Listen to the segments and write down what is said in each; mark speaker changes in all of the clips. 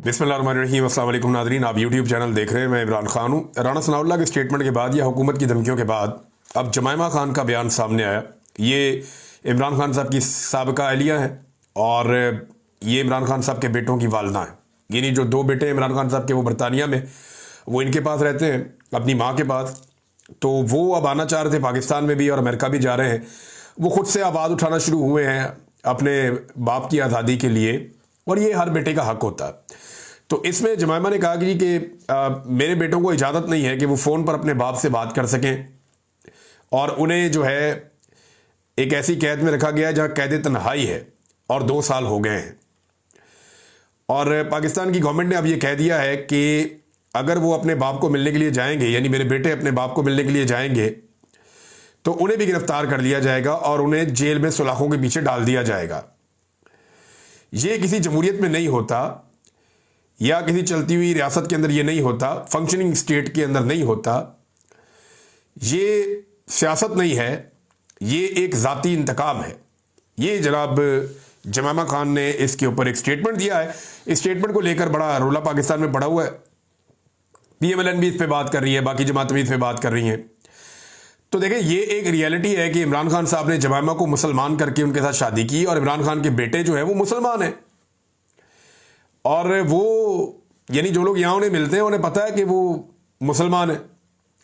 Speaker 1: बिस्मिल्लाहिर्रहमानिर्रहीम। अस्सलाम वालेकुम नाज़रीन, आप यूट्यूब चैनल देख रहे हैं। मैं इमरान खान हूँ। राना सनाउल्लाह के स्टेटमेंट के बाद या हुकूमत की धमकियों के बाद अब जमायमा खान का बयान सामने आया। ये इमरान खान साहब की साबिका अहलिया है और ये इमरान खान साहब के बेटों की वालदा हैं। यानी जो दो बेटे इमरान खान साहब के वो बरतानिया में, वो इनके पास रहते हैं अपनी माँ के पास। तो वो अब आना चाह रहे थे पाकिस्तान में भी और अमेरिका भी जा रहे हैं। वो खुद से आवाज़ उठाना शुरू हुए हैं अपने बाप की आज़ादी के लिए, और ये हर बेटे का हक होता है। तो इसमें जमायमा ने कहा कि मेरे बेटों को इजाज़त नहीं है कि वो फ़ोन पर अपने बाप से बात कर सकें, और उन्हें जो है एक ऐसी कैद में रखा गया है जहाँ कैद तन्हाई है और 2 साल हो गए हैं। और पाकिस्तान की गवर्नमेंट ने अब ये कह दिया है कि अगर वो अपने बाप को मिलने के लिए जाएंगे, यानी मेरे बेटे अपने बाप को मिलने के लिए जाएंगे, तो उन्हें भी गिरफ्तार कर लिया जाएगा और उन्हें जेल में सुलाखों के पीछे डाल दिया जाएगा। ये किसी जमहूरियत में नहीं होता, या किसी चलती हुई रियासत के अंदर ये नहीं होता, फंक्शनिंग स्टेट के अंदर नहीं होता। ये सियासत नहीं है, ये एक ज़ाती इंतकाम है। ये जनाब जमायमा खान ने इसके ऊपर एक स्टेटमेंट दिया है। इस स्टेटमेंट को लेकर बड़ा रोला पाकिस्तान में पड़ा हुआ है। PMLN भी इस पर बात कर रही है, बाकी जमातें भी इस पर बात कर रही हैं। तो देखें, ये एक रियलिटी है कि इमरान खान साहब ने जमायमा को मुसलमान करके उनके साथ शादी की, और इमरान खान के बेटे जो है वो मुसलमान हैं। और वो यानी जो लोग यहाँ उन्हें मिलते हैं उन्हें पता है कि वो मुसलमान है।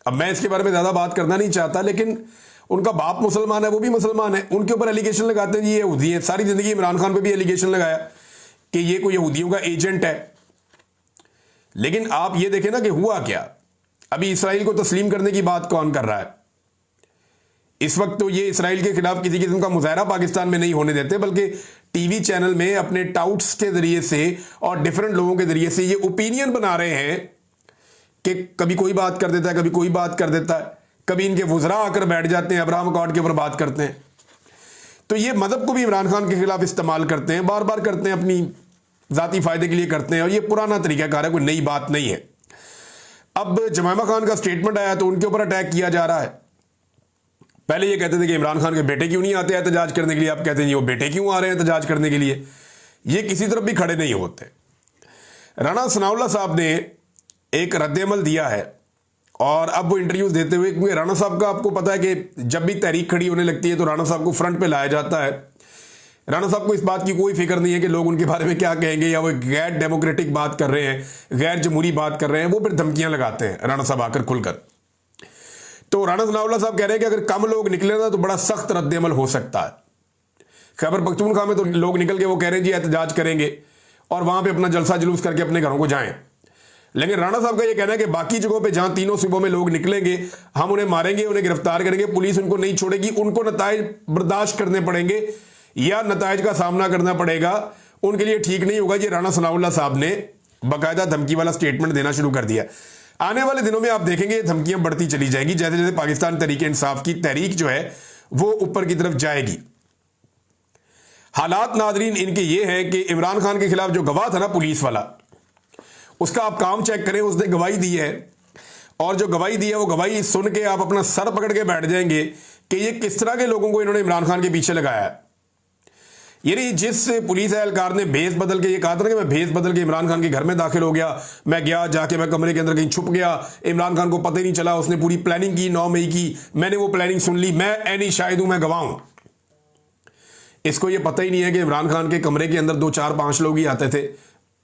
Speaker 1: अब मैं इसके बारे में ज़्यादा बात करना नहीं चाहता, लेकिन उनका बाप मुसलमान है, वो भी मुसलमान है। उनके ऊपर एलिगेशन लगाते हैं जी ये यहूदी है। सारी ज़िंदगी इमरान खान पे भी एलिगेशन लगाया कि ये कोई यहूदियों का एजेंट है। लेकिन आप ये देखें ना कि हुआ क्या। अभी इसराइल को तस्लीम करने की बात कौन कर रहा है इस वक्त? तो ये इसराइल के खिलाफ किसी किस्म का मुजाहरा पाकिस्तान में नहीं होने देते, बल्कि टीवी चैनल में अपने टाउट्स के जरिए से और डिफरेंट लोगों के जरिए से ये ओपिनियन बना रहे हैं कि कभी कोई बात कर देता है, कभी कोई बात कर देता है, कभी इनके वुज़रा आकर बैठ जाते हैं, अब्राहम अकॉर्ड के ऊपर बात करते हैं। तो ये मजहब को भी इमरान खान के खिलाफ इस्तेमाल करते हैं, बार बार करते हैं, अपनी ज़ाती फ़ायदे के लिए करते हैं, और ये पुराना तरीक़ाकार है, कोई नई बात नहीं है। अब जमायमा खान का स्टेटमेंट आया तो उनके ऊपर अटैक किया जा रहा है। पहले ये कहते थे कि इमरान खान के बेटे क्यों नहीं आते एहतजाज करने के लिए, आप कहते हैं वो बेटे क्यों आ रहे हैं एहतजाज करने के लिए। ये किसी तरफ भी खड़े नहीं होते। राना सनाउल्लाह साहब ने एक रद्द-ए-अमल दिया है, और अब वो इंटरव्यूज देते हुए, क्योंकि राना साहब का आपको पता है कि जब भी तहरीक खड़ी होने लगती है तो राना साहब को फ्रंट पे लाया जाता है। राना साहब को इस बात की कोई फिक्र नहीं है कि लोग उनके बारे में क्या कहेंगे, या वो गैर डेमोक्रेटिक बात कर रहे हैं, गैर जमहूरी बात कर रहे हैं। वो फिर धमकियां लगाते हैं राना साहब आकर खुलकर। तो राना सनाउल्लाह साहब कह रहे हैं कि अगर कम लोग निकले ना तो बड़ा सख्त रद्द-ए-अमल हो सकता है। खैबर पख्तूनख्वा में तो लोग निकल के वो कह रहे हैं जी एहतजाज करेंगे, और वहां पे अपना जलसा जुलूस करके अपने घरों को जाएं। लेकिन राना साहब का ये कहना है कि बाकी जगहों पे जहां तीनों सूबों में लोग निकलेंगे, हम उन्हें मारेंगे, उन्हें गिरफ्तार करेंगे, पुलिस उनको नहीं छोड़ेगी, उनको नताइज बर्दाश्त करने पड़ेंगे या नताइज का सामना करना पड़ेगा, उनके लिए ठीक नहीं होगा। ये राना सनाउल्लाह साहब ने बाकायदा धमकी वाला स्टेटमेंट देना शुरू कर दिया। आने वाले दिनों में आप देखेंगे ये धमकियां बढ़ती चली जाएंगी, जैसे जैसे पाकिस्तान तहरीक इंसाफ की तहरीक जो है वो ऊपर की तरफ जाएगी। हालात नाजरीन इनके ये हैं कि इमरान खान के खिलाफ जो गवाह था ना पुलिस वाला, उसका आप काम चेक करें, उसने गवाही दी है, और जो गवाही दी है वो गवाही सुन के आप अपना सर पकड़ के बैठ जाएंगे कि ये किस तरह के लोगों को इन्होंने इमरान खान के पीछे लगाया है। यानी जिस पुलिस एहलकार ने भेस बदल के ये कहा था कि मैं भेस बदल के इमरान खान के घर में दाखिल हो गया, मैं गया जाके मैं कमरे के अंदर कहीं छुप गया, इमरान खान को पता ही नहीं चला, उसने पूरी प्लानिंग की, 9 मई की, मैंने वो प्लानिंग सुन ली, मैं ऐनी शाहिद हूं, मैं गवाह हूं। इसको ये पता ही नहीं है कि इमरान खान के कमरे के अंदर 2 4 5 लोग ही आते थे,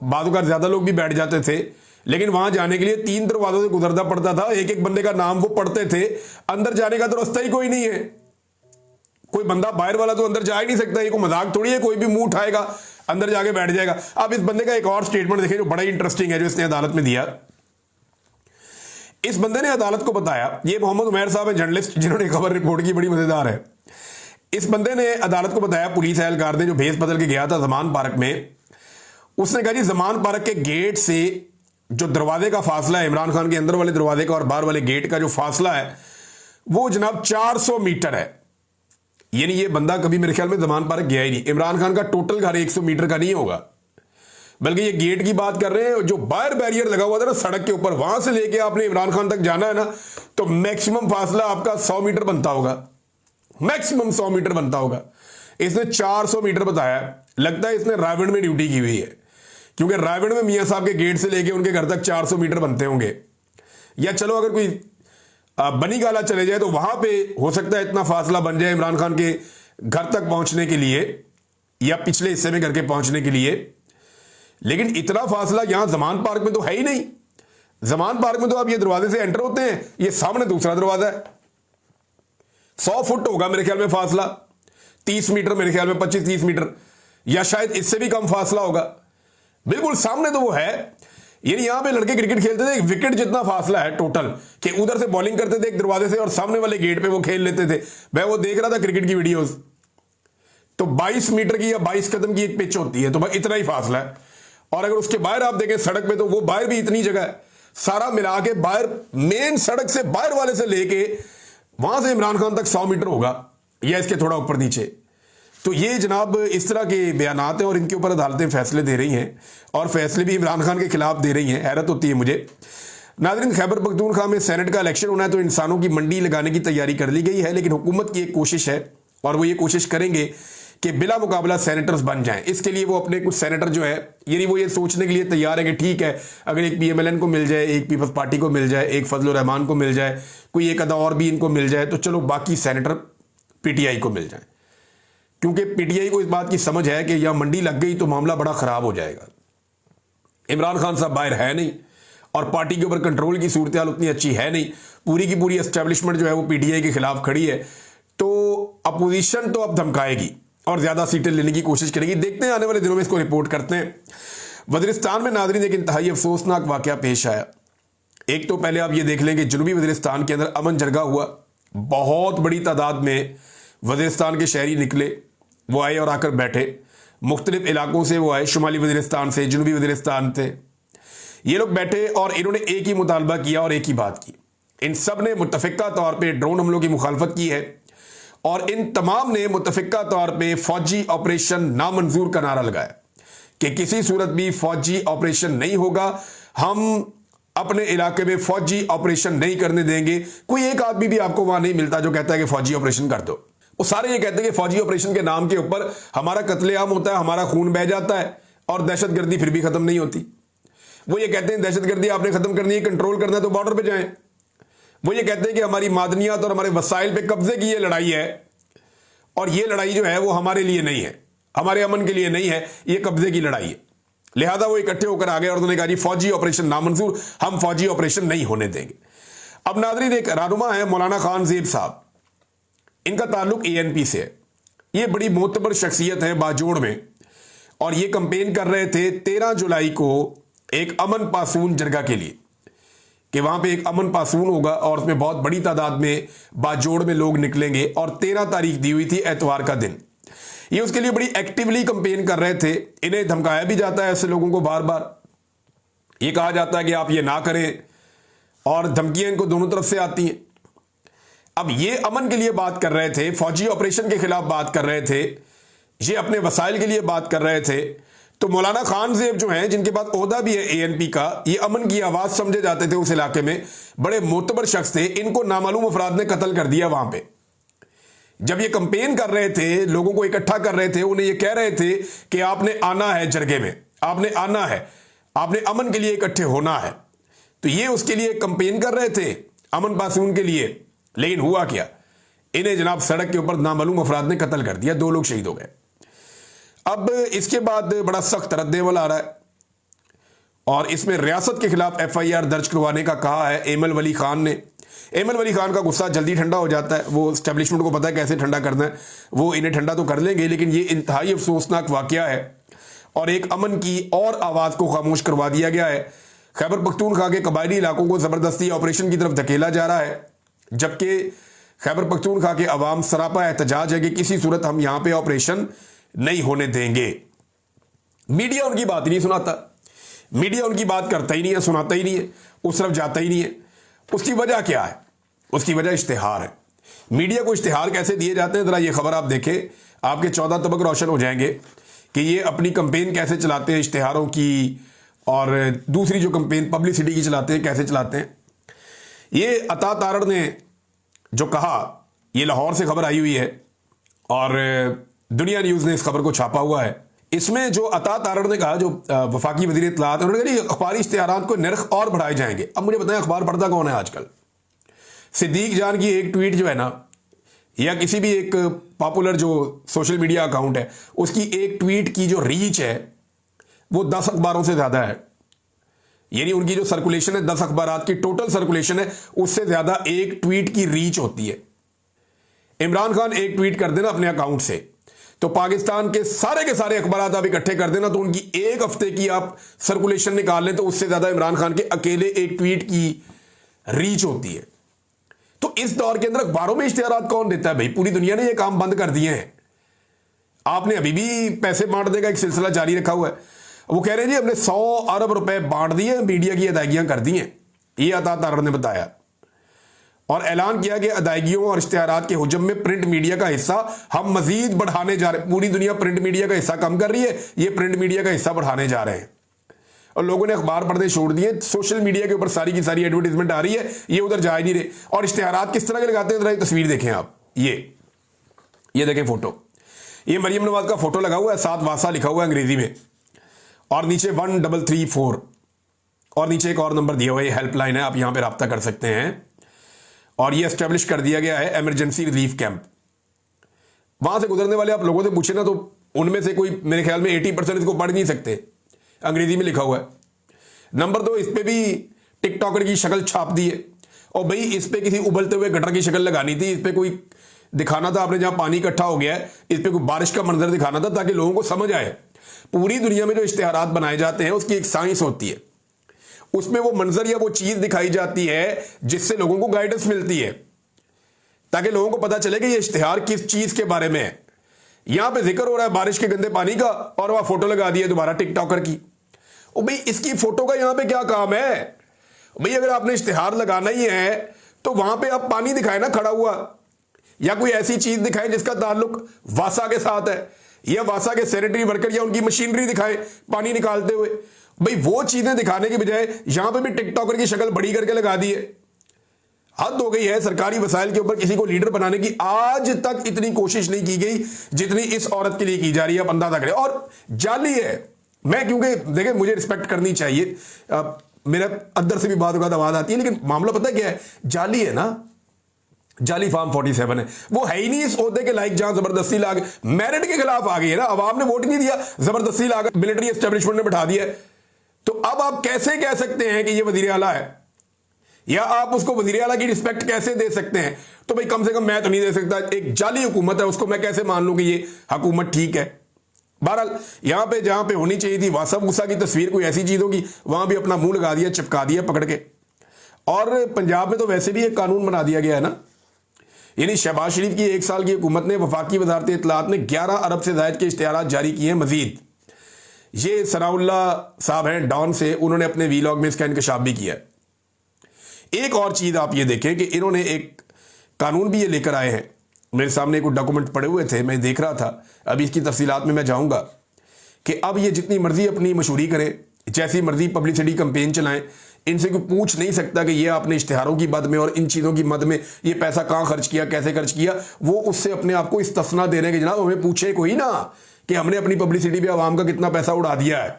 Speaker 1: बादों का ज्यादा लोग भी बैठ जाते थे, लेकिन वहां जाने के लिए 3 दरवाजों से गुजरना पड़ता था, एक एक बंदे का नाम वो पढ़ते थे। अंदर जाने का तो रास्ता ही कोई नहीं है, कोई बंदा बाहर वाला तो अंदर जा ही नहीं सकता। ये कोई मजाक थोड़ी है, कोई भी मुंह उठाएगा अंदर जाके बैठ जाएगा। अब इस बंदे का एक और स्टेटमेंट देखें जो बड़ा ही इंटरेस्टिंग है, जो इसने अदालत में दिया। इस बंदे ने अदालत को बताया, ये मोहम्मद उमैर साहब है जर्नलिस्ट जिन्होंने खबर रिपोर्ट की, बड़ी मजेदार है। इस बंदे ने अदालत को बताया, पुलिस एहलकार ने जो भेस बदल के गया था जमान पार्क में, उसने कहा जी जमान पार्क के गेट से जो दरवाजे का फासला है, इमरान खान के अंदर वाले दरवाजे का और बाहर वाले गेट का जो फासला है वो जनाब 400 मीटर है। यानी ये बंदा कभी मेरे ख्याल में जमान पार्क गया ही नहीं। इमरान खान का टोटल घर 100 मीटर का नहीं होगा, बल्कि ये गेट की बात कर रहे हैं। जो बाहर बैरियर लगा हुआ था ना सड़क के ऊपर, वहां से लेके आपने इमरान खान तक जाना है ना, तो मैक्सिमम फासला आपका 100 मीटर बनता होगा, मैक्सिमम 100 मीटर बनता होगा। इसने 400 मीटर बताया। लगता है इसने रावण में ड्यूटी की हुई है, क्योंकि रायगढ़ में मियाँ साहब के गेट से लेके उनके घर तक 400 मीटर बनते होंगे, या चलो अगर कोई बनी गाला चले जाए तो वहां पे हो सकता है इतना फासला बन जाए इमरान खान के घर तक पहुंचने के लिए या पिछले हिस्से में घर के पहुंचने के लिए। लेकिन इतना फासला यहां जमान पार्क में तो है ही नहीं। जमान पार्क में तो आप ये दरवाजे से एंटर होते हैं, ये सामने दूसरा दरवाजा है, 100 फुट होगा मेरे ख्याल में फासला, 30 मीटर मेरे ख्याल में, 25-30 मीटर, या शायद इससे भी कम फासला होगा। बिल्कुल सामने तो वो है। यानी यहां पे लड़के क्रिकेट खेलते थे, एक विकेट जितना फासला है टोटल, कि उधर से बॉलिंग करते थे एक दरवाजे से और सामने वाले गेट पे वो खेल लेते थे। मैं वो देख रहा था क्रिकेट की वीडियोस, तो 22 मीटर की या 22 कदम की एक पिच होती है, तो इतना ही फासला है। और अगर उसके बाहर आप देखें सड़क पे, तो वो बाहर भी इतनी जगह है, सारा मिला के बाहर मेन सड़क से बाहर वाले से लेके वहां से इमरान खान तक 100 मीटर होगा या इसके थोड़ा ऊपर नीचे। तो ये जनाब इस तरह के बयानात हैं और इनके ऊपर अदालतें फैसले दे रही हैं और फैसले भी इमरान खान के खिलाफ दे रही हैं। हैरत होती है मुझे। नाज़रीन, खैबर पख्तूनख्वा में सेनेट का इलेक्शन होना है, तो इंसानों की मंडी लगाने की तैयारी कर ली गई है, लेकिन हुकूमत की एक कोशिश है और वो ये कोशिश करेंगे कि बिला मुकाबला सेनेटर्स बन जाएं। इसके लिए वो अपने कुछ सेनेटर जो है, यानी वो ये सोचने के लिए तैयार है कि ठीक है, अगर एक PMLN को मिल जाए, एक पीपल्स पार्टी को मिल जाए, एक फजलुर रहमान को मिल जाए, कोई एक अदा और भी इनको मिल जाए, तो चलो बाकी सेनेटर PTI को मिल जाए। क्योंकि PTI को इस बात की समझ है कि यह मंडी लग गई तो मामला बड़ा खराब हो जाएगा। इमरान खान साहब बाहर है नहीं और पार्टी के ऊपर कंट्रोल की सूरत हाल उतनी अच्छी है नहीं, पूरी की पूरी एस्टेब्लिशमेंट जो है वो PTI के खिलाफ खड़ी है। तो अपोजिशन तो अब धमकाएगी और ज्यादा सीटें लेने की कोशिश करेगी। देखते हैं आने वाले दिनों में, इसको रिपोर्ट करते हैं। वजीरिस्तान में नाज़रीन एक इंतहाई अफसोसनाक वाकया पेश आया। एक तो पहले आप ये देख लें कि जनूबी वजीरिस्तान के अंदर अमन जरगा हुआ, बहुत बड़ी तादाद में वजीरिस्तान के शहरी निकले, वो आए और आकर बैठे। मुख्तलिफ इलाकों से वो आए, शुमाली वजीरिस्तान से, जनूबी वजीरिस्तान से, ये लोग बैठे और इन्होंने एक ही मुतालबा किया और एक ही बात की। इन सब ने मुतफिका तौर पर ड्रोन हमलों की मुखालफत की है और इन तमाम ने मुतफिका तौर पे फौजी ऑपरेशन नामंजूर का नारा लगाया कि किसी सूरत भी फौजी ऑपरेशन नहीं होगा, हम अपने इलाके में फौजी ऑपरेशन नहीं करने देंगे। कोई एक आदमी भी आपको वहां नहीं मिलता जो कहता है कि फौजी ऑपरेशन कर दो। वो सारे ये कहते हैं कि फौजी ऑपरेशन के नाम के ऊपर हमारा कत्लेआम होता है, हमारा खून बह जाता है और दहशतगर्दी फिर भी खत्म नहीं होती। वो ये कहते हैं दहशतगर्दी आपने खत्म करनी है, कंट्रोल करना है तो बॉर्डर पे जाएं। वो ये कहते हैं कि हमारी मादनियात और हमारे वसाइल पे कब्जे की ये लड़ाई है और ये लड़ाई जो है वो हमारे लिए नहीं है, हमारे अमन के लिए नहीं है, ये कब्जे की लड़ाई है। लिहाजा वो इकट्ठे होकर आ गए और उन्होंने कहा जी फौजी ऑपरेशन नामंजूर, हम फौजी ऑपरेशन नहीं होने देंगे। अब नाज़रीन, एक रहनुमा है मौलाना खान ज़ेब साहब, इनका ताल्लुक ANP से है। ये बड़ी मोतबर शख्सियत है बाजोड़ में और ये कंपेन कर रहे थे 13 जुलाई को एक अमन पासून जरगा के लिए कि वहां पे एक अमन पासून होगा और उसमें बहुत बड़ी तादाद में बाजोड़ में लोग निकलेंगे और 13 तारीख दी हुई थी एतवार का दिन। ये उसके लिए बड़ी एक्टिवली कंपेन कर रहे थे। इन्हें धमकाया भी जाता है ऐसे लोगों को, बार बार ये कहा जाता है कि आप ये ना करें और धमकियां इनको दोनों तरफ से आती हैं। अब ये अमन के लिए बात कर रहे थे, फौजी ऑपरेशन के खिलाफ बात कर रहे थे, ये अपने वसाइल के लिए बात कर रहे थे। तो मौलाना खान ज़ेब जो हैं, जिनके पास ओहदा भी है ANP का, ये अमन की आवाज समझे जाते थे उस इलाके में, बड़े मोतबर शख्स थे। इनको नामालूम अफराद ने कत्ल कर दिया वहां पे। जब ये कंपेन कर रहे थे, लोगों को इकट्ठा कर रहे थे, उन्हें ये कह रहे थे कि आपने आना है जरगे में, आपने आना है, आपने अमन के लिए इकट्ठे होना है। तो ये उसके लिए कंपेन कर रहे थे अमन पासून के लिए। लेकिन हुआ क्या, इन्हें जनाब सड़क के ऊपर नामालूम अफराद ने कत्ल कर दिया, 2 लोग शहीद हो गए। अब इसके बाद बड़ा सख्त रद्द-ए-अमल आ रहा है और इसमें रियासत के खिलाफ FIR दर्ज करवाने का कहा है एमल वली खान ने। एमल वली खान का गुस्सा जल्दी ठंडा हो जाता है, वो एस्टेब्लिशमेंट को पता है कैसे ठंडा करना है, वो इन्हें ठंडा तो कर लेंगे। लेकिन ये इंतहाई अफसोसनाक वाकया है और एक अमन की और आवाज को खामोश करवा दिया गया है। खैबर पख्तूनख्वा के कबायली इलाकों को जबरदस्ती ऑपरेशन की तरफ धकेला जा रहा है, जबकि खैबर पख्तूनख्वा के अवाम सरापा एहतजाज है कि किसी सूरत हम यहां पे ऑपरेशन नहीं होने देंगे। मीडिया उनकी बात नहीं सुनाता, मीडिया उनकी बात करता ही नहीं है, सुनाता ही नहीं है, उस तरफ जाता ही नहीं है। उसकी वजह क्या है? उसकी वजह इश्तिहार है। मीडिया को इश्तिहार कैसे दिए जाते हैं, जरा ये खबर आप देखें, आपके 14 तबक रोशन हो जाएंगे कि ये अपनी कंपेन कैसे चलाते हैं इश्तिहारों की, और दूसरी जो कंपेन पब्लिसिटी की चलाते हैं कैसे चलाते हैं। ये अता तारड़ ने जो कहा, ये लाहौर से खबर आई हुई है और दुनिया न्यूज़ ने इस खबर को छापा हुआ है। इसमें जो अता तारड़ ने कहा, जो वफाकी वजीर इत्तलात, उन्होंने कहा अखबारी इश्तिहारात को नर्ख और बढ़ाए जाएंगे। अब मुझे बताएं अखबार पढ़ता कौन है आजकल? सिद्दीक जान की एक ट्वीट जो है ना, या किसी भी एक पॉपुलर जो सोशल मीडिया अकाउंट है, उसकी एक ट्वीट की जो रीच है वो 10 अखबारों से ज्यादा है। यानी उनकी जो सर्कुलेशन है, 10 अखबारात की टोटल सर्कुलेशन है, उससे ज्यादा एक ट्वीट की रीच होती है। इमरान खान एक ट्वीट कर देना अपने अकाउंट से, तो पाकिस्तान के सारे अखबारात आप इकट्ठे कर देना, तो उनकी एक हफ्ते की आप सर्कुलेशन निकाल लें तो उससे ज्यादा इमरान खान के अकेले एक ट्वीट की रीच होती है। तो इस दौर के अंदर अखबारों में इश्तिहारात कौन देता है भाई? पूरी दुनिया ने ये काम बंद कर दिए हैं। आपने अभी भी पैसे बांटने का एक सिलसिला जारी रखा हुआ है। वो कह रहे हैं जी हमने 100 अरब रुपए बांट दिए, मीडिया की अदायगियां कर दी हैं, ये अता तारड़ ने बताया। और ऐलान किया कि अदायगियों और इश्तिहारात के हुजम में प्रिंट मीडिया का हिस्सा हम मजीद बढ़ाने जा रहे हैं। पूरी दुनिया प्रिंट मीडिया का हिस्सा कम कर रही है, ये प्रिंट मीडिया का हिस्सा बढ़ाने जा रहे हैं। और लोगों ने अखबार पढ़ने छोड़ दिए, सोशल मीडिया के ऊपर सारी की सारी एडवर्टीजमेंट आ रही है, ये उधर जा ही नहीं रहे। और इश्तिहारात किस तरह के लगाते हैं, जरा तस्वीर देखें आप। ये देखें फोटो, ये मरियम नवाज का फोटो लगा हुआ है, 7 वासा लिखा हुआ है अंग्रेजी में, और नीचे 1334, और नीचे एक और नंबर दिया हुआ है, हेल्पलाइन है, आप यहां पर रब्ता कर सकते हैं। और ये एस्टेब्लिश कर दिया गया है इमरजेंसी रिलीफ कैंप। वहां से गुजरने वाले आप लोगों से पूछे ना, तो उनमें से कोई मेरे ख्याल में 80% इसको पढ़ नहीं सकते, अंग्रेजी में लिखा हुआ है। नंबर 2, इस पे भी टिकटॉकर की शक्ल छाप दी है। और भाई इस पे किसी उबलते हुए गटर की शक्ल लगानी थी, इस पे कोई दिखाना था, आपने जहां पानी इकट्ठा हो गया है इस पे कोई बारिश का मंजर दिखाना था, ताकि लोगों को समझ आए। पूरी दुनिया में जो इश्तिहारात बनाए जाते हैं उसकी एक साइंस होती है, उसमें वो मंजर या वो चीज दिखाई जाती है जिससे लोगों को गाइडेंस मिलती है, ताकि लोगों को पता चले कि ये इश्तिहार किस चीज के बारे में है। यहां पे जिक्र हो रहा है बारिश के गंदे पानी का, और वहां फोटो लगा दी है दोबारा टिकटॉकर की। ओ भाई इसकी फोटो का यहां पे क्या काम है भाई? अगर आपने इश्तिहार लगाना ही है तो वहां पे आप पानी दिखाए ना खड़ा हुआ, या कोई ऐसी चीज दिखाएं जिसका ताल्लुक वासा के साथ है, या वासा के सैनिटरी वर्कर या उनकी मशीनरी दिखाएं पानी निकालते हुए। भाई वो चीजें दिखाने के बजाय यहां पे भी टिकटॉकर की शक्ल बड़ी करके लगा दी है। हद हो गई है सरकारी वसाइल के ऊपर किसी को लीडर बनाने की। आज तक इतनी कोशिश नहीं की गई जितनी इस औरत के लिए की जा रही है, आप अंदाजा करें। और जाली है, मैं क्योंकि देखें मुझे रिस्पेक्ट करनी चाहिए, मेरा अंदर से भी बात होगा आवाज आती है, लेकिन मामला पता क्या है, जाली है ना, जाली फार्म 47 है, वो है ही नहीं इस ओहदे के लायक जहां जबरदस्ती लाके मेरिट के खिलाफ आ गई है ना, अवाम ने वोट नहीं दिया, जबरदस्ती लाकर मिलिट्री एस्टेब्लिशमेंट ने बैठा दिया। तो अब आप कैसे कह सकते हैं कि ये वजीर आला है, या आप उसको वजीर आला की रिस्पेक्ट कैसे दे सकते हैं? तो भाई कम से कम मैं तो नहीं दे सकता, एक जाली हुकूमत है उसको मैं कैसे मान लूं कि ये हुकूमत ठीक है। बहरहाल यहां पे जहां पे होनी चाहिए थी वासा वूसा की तस्वीर कोई ऐसी चीज होगी, वहां भी अपना मुंह लगा दिया, चिपका दिया पकड़ के। और पंजाब में तो वैसे भी एक कानून बना दिया गया है ना, यानी शहबाज शरीफ की 1 साल की हुकूमत ने वफाकी वजारत इत्तलात ने 11 अरब से ज्यादा के इश्तिहारात जारी किए हैं मजीद। ये सनाउल्ला साहब हैं डॉन से, उन्होंने अपने वीलॉग में इसका इंकशाफ भी किया है। एक और चीज आप ये देखें कि इन्होंने एक कानून भी ये लेकर आए हैं, मेरे सामने कुछ डॉक्यूमेंट पड़े हुए थे, मैं देख रहा था, अभी इसकी तफसीलात में मैं जाऊंगा, कि अब ये जितनी मर्जी अपनी मशहूरी करें, जैसी मर्जी पब्लिसिटी कैंपेन चलाएं, इनसे कोई पूछ नहीं सकता कि ये आपने इश्तिहारों की मद में और इन चीज़ों की मद में ये पैसा कहाँ खर्च किया, कैसे खर्च किया। वो उससे अपने आप को इस्तस्ना दे रहे हैं कि जनाब हमें पूछे कोई ना कि हमने अपनी पब्लिसिटी पे आवाम का कितना पैसा उड़ा दिया है।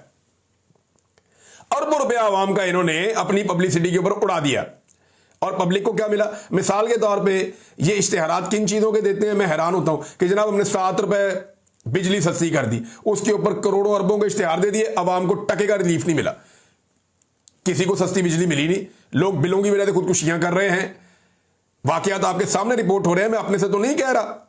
Speaker 1: अरबों रुपया आवाम का इन्होंने अपनी पब्लिसिटी के ऊपर उड़ा दिया, और पब्लिक को क्या मिला? मिसाल के तौर पे ये इश्तिहारात किन चीज़ों के देते हैं, मैं हैरान होता हूं कि जनाब हमने 7 रुपए बिजली सस्ती कर दी, उसके ऊपर करोड़ों अरबों के इश्तिहार दे दिए, आवाम को टके का रिलीफ नहीं मिला, किसी को सस्ती बिजली मिली नहीं, लोग बिलों की वजह से खुदकुशियां कर रहे हैं। वाकयात आपके सामने रिपोर्ट हो रहे हैं, मैं अपने से तो नहीं कह रहा,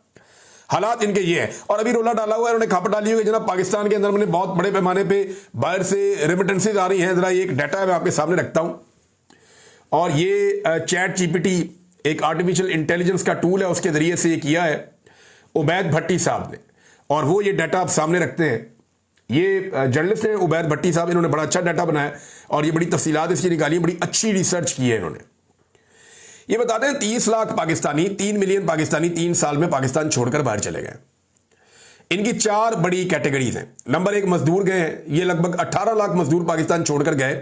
Speaker 1: हालात इनके ये हैं। और अभी रोला डाला हुआ है, उन्होंने खप डाली हुई जनाब पाकिस्तान के अंदर मैंने बहुत बड़े पैमाने पे बाहर से रेमिटेंसेज आ रही हैं। जरा ये एक डाटा मैं आपके सामने रखता हूं, और ये चैट जीपीटी एक आर्टिफिशियल इंटेलिजेंस का टूल है, उसके जरिए से ये किया है उबैद भट्टी साहब ने, और वो ये डाटा आप सामने रखते हैं। ये जर्नलिस्ट हैं उबैद भट्टी साहब, इन्होंने बड़ा अच्छा डाटा बनाया और ये बड़ी तफसीलात इसकी निकाली है, बड़ी अच्छी रिसर्च की है इन्होंने। ये बताते हैं 30 लाख पाकिस्तानी, 3 मिलियन पाकिस्तानी 3 साल में पाकिस्तान छोड़कर बाहर चले गए। इनकी 4 बड़ी कैटेगरीज हैं। नंबर 1 मजदूर गए हैं, ये लगभग 18 लाख मजदूर पाकिस्तान छोड़कर गए।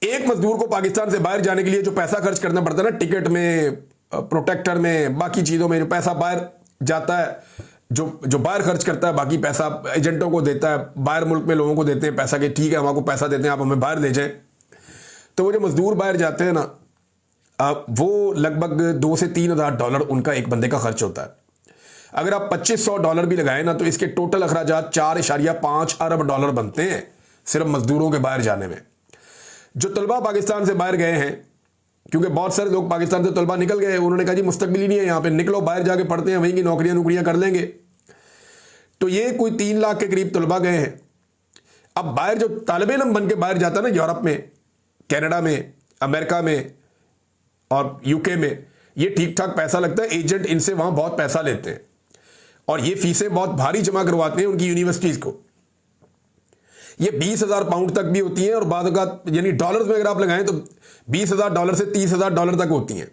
Speaker 1: एक मजदूर को पाकिस्तान से बाहर जाने के लिए जो पैसा खर्च करना पड़ता है ना, टिकट में, प्रोटेक्टर में, बाकी चीज़ों में जो पैसा बाहर जाता है, जो बाहर खर्च करता है, बाकी पैसा एजेंटों को देता है, बाहर मुल्क में लोगों को देते हैं पैसा कि ठीक है हम आपको पैसा देते हैं, आप हमें बाहर ले जाएं। तो वो जो मजदूर बाहर जाते हैं ना, वो लगभग $2,000 से $3,000 उनका एक बंदे का खर्च होता है। अगर आप $2,500 भी लगाएं ना, तो इसके टोटल अखराजात $4.5 अरब बनते हैं सिर्फ मजदूरों के बाहर जाने में। जो तलबा पाकिस्तान से बाहर गए हैं, क्योंकि बहुत सारे लोग पाकिस्तान से तलबा निकल गए, उन्होंने कहा जी मुस्तकबिल ही नहीं है यहाँ पे, निकलो बाहर जाके पढ़ते हैं, वहीं की नौकरियां कर लेंगे। तो ये कोई 3 लाख के करीब तलबा गए हैं। अब बाहर जो तालिब इल्म बन के बाहर जाता है ना, यूरोप में, कनाडा में, अमेरिका में और यूके में, ये ठीक ठाक पैसा लगता है, एजेंट इनसे वहां बहुत पैसा लेते हैं और ये फीसें बहुत भारी जमा करवाते हैं उनकी यूनिवर्सिटीज को। ये 20,000 पाउंड तक भी होती हैं और बाद का यानी डॉलर्स में अगर आप लगाएं तो $20,000 से $30,000 तक होती हैं।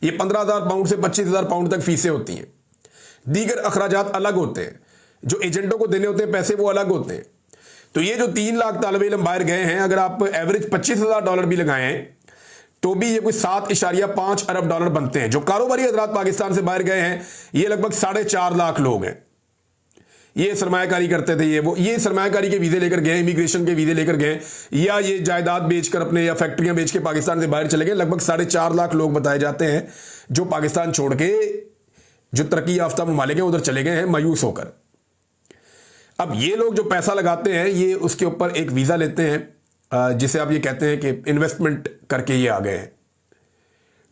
Speaker 1: ये 15,000 पाउंड से 25,000 पाउंड तक फीसें होती हैं। दीगर अखराजात अलग होते हैं, जो एजेंटों को देने होते हैं पैसे वो अलग होते हैं। तो ये जो 3 लाख तालिब इल्म बाहर गए हैं, अगर आप एवरेज $25,000 भी लगाएं तो भी ये कोई $7.5 अरब बनते हैं। जो कारोबारी हजरात पाकिस्तान से बाहर गए हैं, ये लगभग 4.5 लाख लोग हैं। ये सरमायाकारी करते थे, ये सरमायाकारी के वीजे लेकर गए, इमिग्रेशन के वीजे लेकर गए, या ये जायदाद बेचकर अपने या फैक्ट्रियां बेच के पाकिस्तान से बाहर चले गए। लगभग 4.5 लाख लोग बताए जाते हैं जो पाकिस्तान छोड़ के जो तरक्की याफ्ता ममालिक हैं उधर चले गए हैं मायूस होकर। अब ये लोग जो पैसा लगाते हैं, ये उसके ऊपर एक वीजा लेते हैं जिसे आप ये कहते हैं कि इन्वेस्टमेंट करके ये आ गए हैं।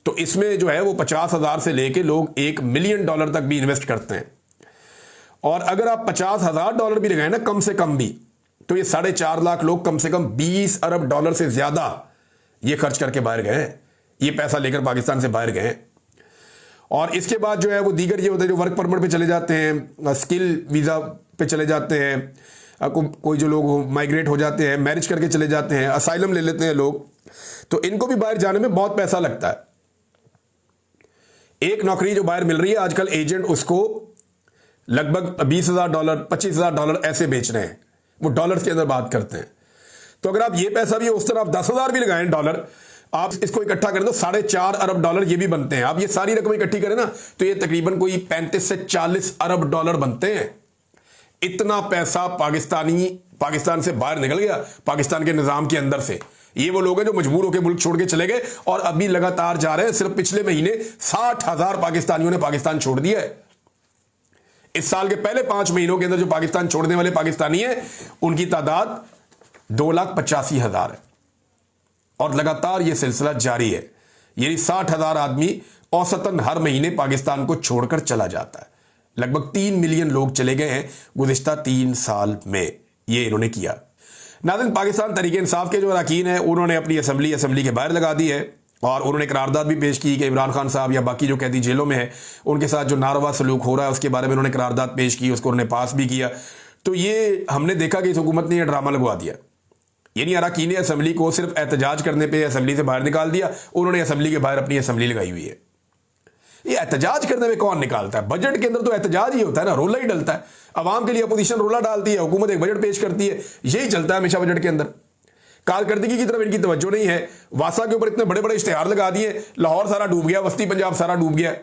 Speaker 1: तो इसमें जो है वो 50,000 से लेके लोग $1 मिलियन तक भी इन्वेस्ट करते हैं। और अगर आप $50,000 भी लगाए ना कम से कम भी, तो ये 4.5 लाख लोग कम से कम $20 अरब से ज्यादा ये खर्च करके बाहर गए हैं, ये पैसा लेकर पाकिस्तान से बाहर गए। और इसके बाद जो है वो दीगर ये होता है जो वर्क परमिट पे चले जाते हैं, स्किल वीजा पे चले जाते हैं, कोई जो लोग माइग्रेट हो जाते हैं, मैरिज करके चले जाते हैं, असाइलम ले लेते हैं लोग, तो इनको भी बाहर जाने में बहुत पैसा लगता है। एक नौकरी जो बाहर मिल रही है आजकल, एजेंट उसको लगभग $20,000 $25,000 ऐसे बेच रहे हैं, वो डॉलर्स के अंदर बात करते हैं। तो अगर आप ये पैसा भी उस तरह आप 10,000 भी लगाएं डॉलर, आप इसको इकट्ठा करें तो $4.5 अरब ये भी बनते हैं। आप ये सारी रकम इकट्ठी करें ना तो ये तकरीबन कोई 35 से 40 अरब डॉलर बनते हैं। इतना पैसा पाकिस्तान से बाहर निकल गया, पाकिस्तान के निजाम के अंदर से। ये वो लोग हैं जो मजबूर होकर मुल्क छोड़ के चले गए और अभी लगातार जा रहे हैं। सिर्फ पिछले महीने 60,000 पाकिस्तानियों ने पाकिस्तान छोड़ दिया है। इस साल के पहले 5 महीनों के अंदर जो पाकिस्तान छोड़ने वाले पाकिस्तानी हैं, उनकी तादाद 2,85,000 है और लगातार यह सिलसिला जारी है। यानी 60,000 आदमी औसतन हर महीने पाकिस्तान को छोड़कर चला जाता है। लगभग 3 मिलियन लोग चले गए हैं गुज़िश्ता 3 साल में, ये इन्होंने किया। नाज़रीन, पाकिस्तान तहरीक इंसाफ के जो अरकान हैं उन्होंने अपनी असम्बली के बाहर लगा दी है और उन्होंने करारदाद भी पेश की कि इमरान खान साहब या बाकी जो कैदी जेलों में है उनके साथ जो नारवा सलूक हो रहा है उसके बारे में उन्होंने करारदाद पेश की, उसको उन्होंने पास भी किया। तो ये हमने देखा कि इस हुकूमत ने यह ड्रामा लगवा दिया। यानी अरकान असम्बली को सिर्फ एहतजाज करने पर असम्बली से बाहर निकाल दिया। उन्होंने असम्बली के बाहर अपनी असम्बली लगाई हुई है। ये एहतजाज करने में कौन निकालता है? बजट के अंदर तो एहतजाज ही होता है ना, रोला ही डलता है। अवाम के लिए अपोजिशन रोला डालती है, हुकूमत एक बजट पेश करती है, यही चलता है हमेशा बजट के अंदर। कारकर्दगी की तरफ इनकी तवज्जो नहीं है। वासा के ऊपर इतने बड़े बड़े इश्तिहार लगा दिए, लाहौर सारा डूब गया, वस्ती पंजाब सारा डूब गया।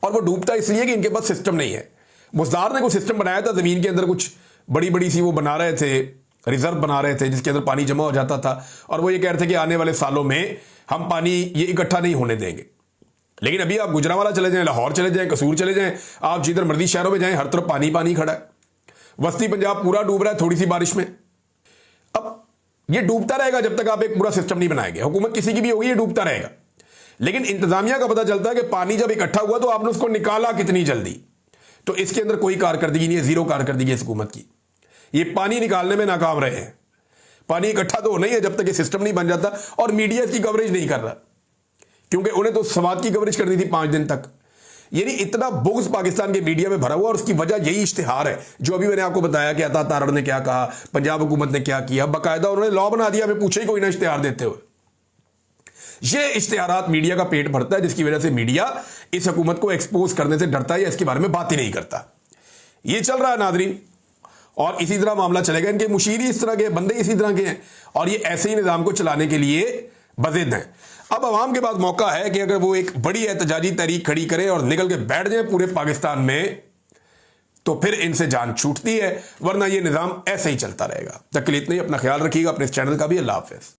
Speaker 1: और वो डूबता इसलिए कि इनके पास सिस्टम नहीं है। मुज़दार ने कोई सिस्टम बनाया था, जमीन के अंदर कुछ बड़ी बड़ी सी वो बना रहे थे, रिजर्व बना रहे थे जिसके अंदर पानी जमा हो जाता था और वो ये कह रहे थे कि आने वाले सालों में हम पानी ये इकट्ठा नहीं होने देंगे। लेकिन अभी आप गुजरांवाला चले जाएं, लाहौर चले जाएं, कसूर चले जाएं, आप जिधर मर्जी शहरों में जाएं, हर तरफ पानी पानी खड़ा है। वस्ती पंजाब पूरा डूब रहा है थोड़ी सी बारिश में। अब ये डूबता रहेगा जब तक आप एक पूरा सिस्टम नहीं बनाएंगे। हुकूमत किसी की भी होगी, ये डूबता रहेगा। लेकिन इंतजामिया का पता चलता है कि पानी जब इकट्ठा हुआ तो आपने उसको निकाला कितनी जल्दी। तो इसके अंदर कोई कारकर्दगी नहीं है, जीरो कारकर्दगी है इस हुकूमत की। ये पानी निकालने में नाकाम रहे हैं। पानी इकट्ठा तो नहीं है जब तक ये सिस्टम नहीं बन जाता। और मीडिया इसकी कवरेज नहीं कर रहा, क्योंकि उन्हें तो समाज की कवरेज करनी थी 5 दिन तक। यानी इतना बुग़्ज़ पाकिस्तान के मीडिया में भरा हुआ और उसकी वजह यही इश्तिहार है जो अभी मैंने आपको बताया कि अता तारड़ ने क्या कहा, पंजाब हुकूमत ने क्या किया। बाकायदा उन्होंने लॉ बना दिया, हमें पूछे ही कोई ना इश्तिहार देते हुए। ये इश्तिहारात मीडिया का पेट भरता है, जिसकी वजह से मीडिया इस हुकूमत को एक्सपोज करने से डरता है या इसके बारे में बात ही नहीं करता। ये चल रहा है नाज़रीन, और इसी तरह मामला चलेगा। इनके मुशीर इस तरह के, बंदे इसी तरह के हैं और ये ऐसे ही निज़ाम को चलाने के लिए बज़िद हैं। अब अवाम के पास मौका है कि अगर वो एक बड़ी एहतजाजी तहरीक खड़ी करे और निकल के बैठ जाए पूरे पाकिस्तान में, तो फिर इनसे जान छूटती है, वरना ये निज़ाम ऐसे ही चलता रहेगा। तक के लिए इतना ही, अपना ख्याल रखिएगा, अपने इस चैनल का भी। अल्लाह हाफ़िज़।